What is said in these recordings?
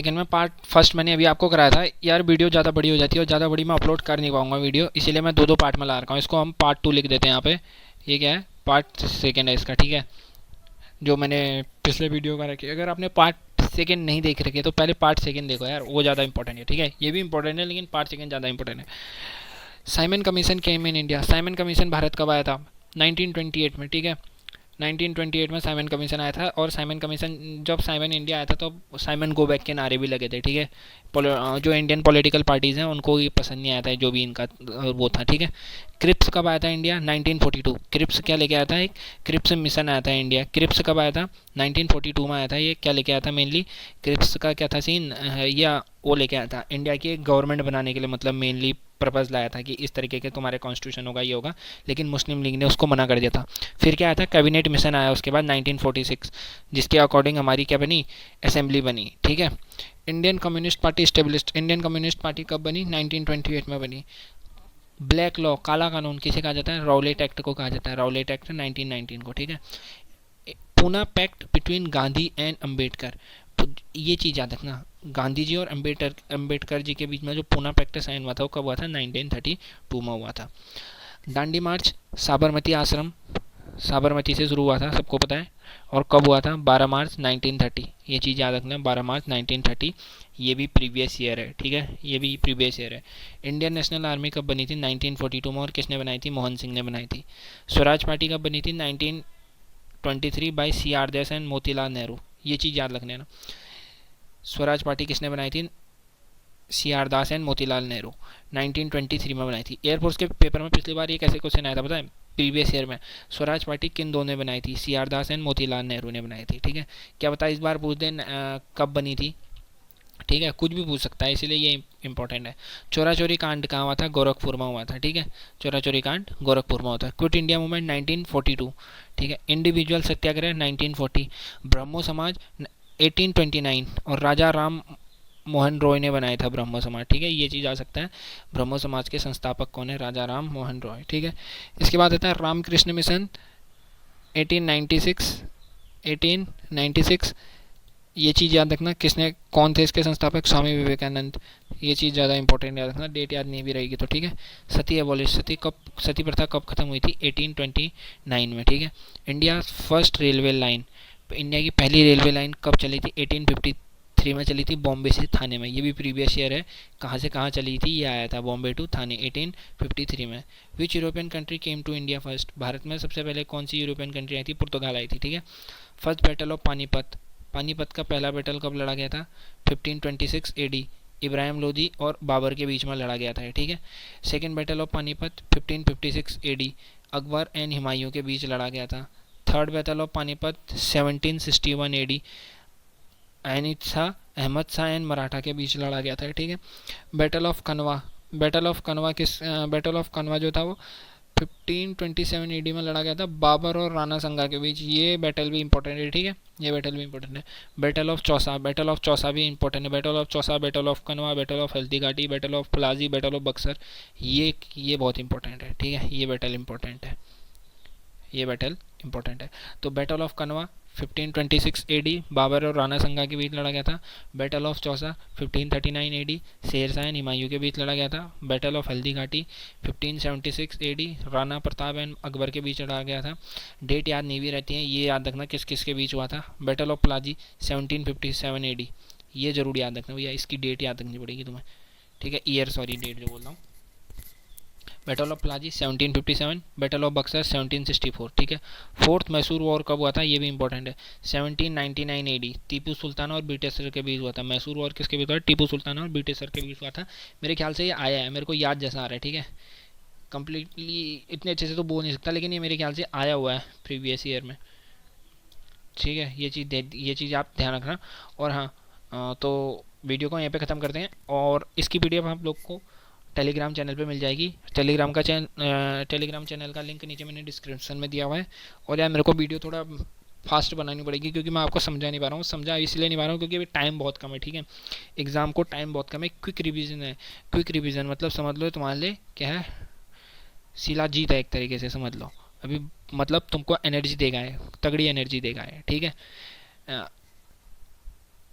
Second में part first मैंने अभी आपको कराया था यार। वीडियो ज़्यादा बड़ी हो जाती है और ज़्यादा बड़ी मैं अपलोड कर नहीं पाऊंगा वीडियो, इसीलिए मैं दो दो पार्ट में ला रखा हूँ। इसको हम पार्ट 2 लिख देते हैं यहाँ पे। ये क्या है, पार्ट सेकेंड है इसका, ठीक है, जो मैंने पिछले वीडियो का रखी। अगर आपने पार्ट सेकेंड नहीं देख रखे तो पहले पार्ट सेकेंड देखो यार, वो ज़्यादा इंपॉर्टेंट है, ठीक है। ये भी इंपॉर्टेंट है लेकिन पार्ट सेकेंड ज़्यादा इंपॉर्टेंट है। Simon commission came in India. Simon commission Bharat कब आया था? 1928 में, ठीक है। 1928 में साइमन कमीशन आया था। और साइमन कमीशन जब साइमन इंडिया आया था तो साइमन गो बैक के नारे भी लगे थे, ठीक है। जो इंडियन पॉलिटिकल पार्टीज़ हैं उनको ये पसंद नहीं आया था जो भी इनका वो था, ठीक है। क्रिप्स कब आया था इंडिया? 1942। क्रिप्स क्या लेके आया था? एक क्रिप्स मिशन आया था इंडिया। क्रिप्स कब आया था? 1942 में आया था। ये क्या लेके आया था मेनली? क्रिप्स का क्या था सीन, या वो लेके आया था इंडिया की एक गवर्नमेंट बनाने के लिए, मतलब मेनली पर्पज़ लाया था कि इस तरीके के तुम्हारे कॉन्स्टिट्यूशन होगा, ये होगा। लेकिन मुस्लिम लीग ने उसको मना कर दिया था। फिर क्या आया था? कैबिनेट मिशन आया उसके बाद 1946, जिसके अकॉर्डिंग हमारी क्या बनी? असेंबली बनी, ठीक है। Indian communist party established. Indian communist party कब बनी? 1928 में बनी। ब्लैक लॉ, काला कानून किसे कहा जाता है? राउलेट एक्ट को कहा जाता है। राउलेट एक्ट 1919 को, ठीक है। Poona pact between Gandhi and Ambedkar. ये चीज़ याद रखना, गांधी जी और अम्बेडकर जी के बीच में जो पूना पैक्ट साइन हुआ था वो कब हुआ था? 1932 में हुआ था। दांडी मार्च साबरमती आश्रम, साबरमती से शुरू हुआ था, सबको पता है। और कब हुआ था? 12 मार्च 1930। ये चीज़ याद रखना, 12 मार्च 1930। ये भी प्रीवियस ईयर है, ठीक है, ये भी प्रीवियस ईयर है। इंडियन नेशनल आर्मी कब बनी थी? 1942 में। और किसने बनाई थी? मोहन सिंह ने बनाई थी। स्वराज पार्टी कब बनी थी? 1923 by C R Das and Motilal Nehru. ये चीज़ याद रखना है ना। स्वराज पार्टी किसने बनाई थी? C R Das and Motilal Nehru 1923 में बनाई थी। एयरफोर्स के पेपर में पिछली बार ये कैसे क्वेश्चन आया था पता है? प्रीवियस ईयर में स्वराज पार्टी किन दो ने बनाई थी? C R Das and Motilal Nehru ने बनाई थी, ठीक है। क्या बता, इस बार पूछ दें कब बनी थी, ठीक है, कुछ भी पूछ सकता है, इसलिए ये इंपॉर्टेंट है। चोरा चोरी कांड कहाँ हुआ था? गोरखपुर में हुआ था, ठीक है। चोरा चोरी कांड गोरखपुर में हुआ था। क्विट इंडिया मूवमेंट 1942, ठीक है। इंडिविजुअल सत्याग्रह 1940। ब्रह्मो समाज 1829। और राजा राम मोहन रॉय ने बनाया था ब्रह्मो समाज, ठीक है। ये चीज़ आ सकता है। ब्रह्मो समाज के संस्थापक कौन है? राजा राम मोहन रॉय, ठीक है। इसके बाद आता है रामकृष्ण मिशन 1896। 1896, ये चीज़ याद रखना, किसने, कौन थे इसके संस्थापक? स्वामी विवेकानंद। ये चीज़ ज़्यादा इंपॉर्टेंट याद रखना, डेट याद नहीं भी रहेगी तो, ठीक है। सती एबॉलिश, सती प्रथा कब खत्म हुई थी? 1829 में, ठीक है। India first railway line, India की पहली रेलवे लाइन कब चली थी? 1853 में चली थी, बॉम्बे से थाने में। ये भी प्रीवियस ईयर है। कहाँ से कहाँ चली थी? ये आया था बॉम्बे टू थाने 1853 में। Which European country came to India first? भारत में सबसे पहले कौन सी यूरोपियन कंट्री आई थी? पुर्तगाल आई थी, ठीक है। First battle of Panipat, Panipat का पहला बैटल कब लड़ा गया था? 1526 एडी, इब्राहिम लोदी और बाबर के बीच में लड़ा गया था, ठीक है। Second battle of Panipat 1556 AD, Akbar and Humayun के बीच लड़ा गया था। Third battle of Panipat 1761 AD, Ahmad Shah and Maratha के बीच लड़ा गया था, ठीक है। Battle of Khanwa, battle of Khanwa जो था वो 1527 एडी में लड़ा गया था, बाबर और राणा संगा के बीच। ये बैटल भी इंपॉर्टेंट है, ठीक है, ये बैटल भी इंपॉर्टेंट है। बैटल ऑफ चौसा भी इंपॉर्टेंट है। Battle of Chausa, battle of Khanwa, battle of Haldi Ghati, battle of Plassey, battle of Buxar. ये बहुत इंपॉर्टेंट है, ठीक है, ये बैटल इंपॉर्टेंट है, ये बैटल इंपॉर्टेंट है। तो बैटल ऑफ कनवा 1526 एडी, बाबर और राणा संगा के बीच लड़ा गया था। Battle of Chausa 1539 AD, Sher Shah and Humayun के बीच लड़ा गया था। बैटल ऑफ हल्दी घाटी 1576 एडी, राणा प्रताप एंड अकबर के बीच लड़ा गया था। डेट याद नहीं भी रहती है, ये याद रखना किस किस के बीच हुआ था। बैटल ऑफ प्लाजी 1757 एडी, ये जरूर याद रखना भैया, इसकी डेट याद रखनी पड़ेगी तुम्हें, ठीक है, ईयर, सॉरी डेट जो बोल रहा हूँ। Battle of Plassey 1757, battle of Buxar 1764, ठीक है। फोर्थ मैसूर वॉर कब हुआ था? ये भी इंपॉर्टेंट है। 1799 एडी, टीपू सुल्तान और ब्रिटिशर के बीच हुआ था। मैसूर वॉर किसके बीच हुआ? टीपू सुल्तान और ब्रिटिशर के बीच हुआ था। मेरे ख्याल से ये आया है, मेरे को याद जैसा आ रहा है, ठीक है। कंप्लीटली इतने अच्छे से तो बोल नहीं सकता, लेकिन ये मेरे ख्याल से आया हुआ है प्रीवियस ईयर में, ठीक है। ये चीज़ आप ध्यान रखना। और हाँ, तो वीडियो को यहाँ पे ख़त्म करते हैं। और इसकी पीडीएफ आप लोग को टेलीग्राम चैनल पे मिल जाएगी। टेलीग्राम चैनल का लिंक नीचे मैंने डिस्क्रिप्शन में दिया हुआ है। और यार मेरे को वीडियो थोड़ा फास्ट बनानी पड़ेगी, क्योंकि मैं आपको समझा नहीं पा रहा हूँ। समझा इसलिए नहीं पा रहा हूँ क्योंकि अभी टाइम बहुत कम है, ठीक है। एग्ज़ाम को टाइम बहुत कम है। क्विक रिवीजन है। क्विक रिवीजन मतलब समझ लो तुम्हारे लिए क्या है, सीला जीत है एक तरीके से, समझ लो। अभी मतलब तुमको एनर्जी देगा है, तगड़ी एनर्जी देगा है, ठीक है।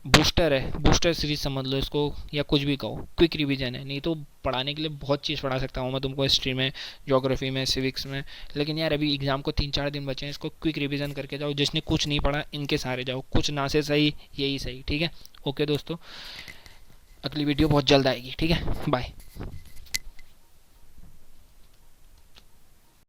बूस्टर है, बूस्टर सीरीज समझ लो इसको, या कुछ भी कहो, क्विक रिवीजन है। नहीं तो पढ़ाने के लिए बहुत चीज़ पढ़ा सकता हूँ मैं तुमको, हिस्ट्री में, ज्योग्राफी में, सिविक्स में, लेकिन यार अभी एग्जाम को 3-4 दिन बचे हैं, इसको क्विक रिवीजन करके जाओ। जिसने कुछ नहीं पढ़ा इनके सारे जाओ, कुछ ना से सही यही सही, ठीक है। ओके दोस्तों, अगली वीडियो बहुत जल्द आएगी, ठीक है, बाय।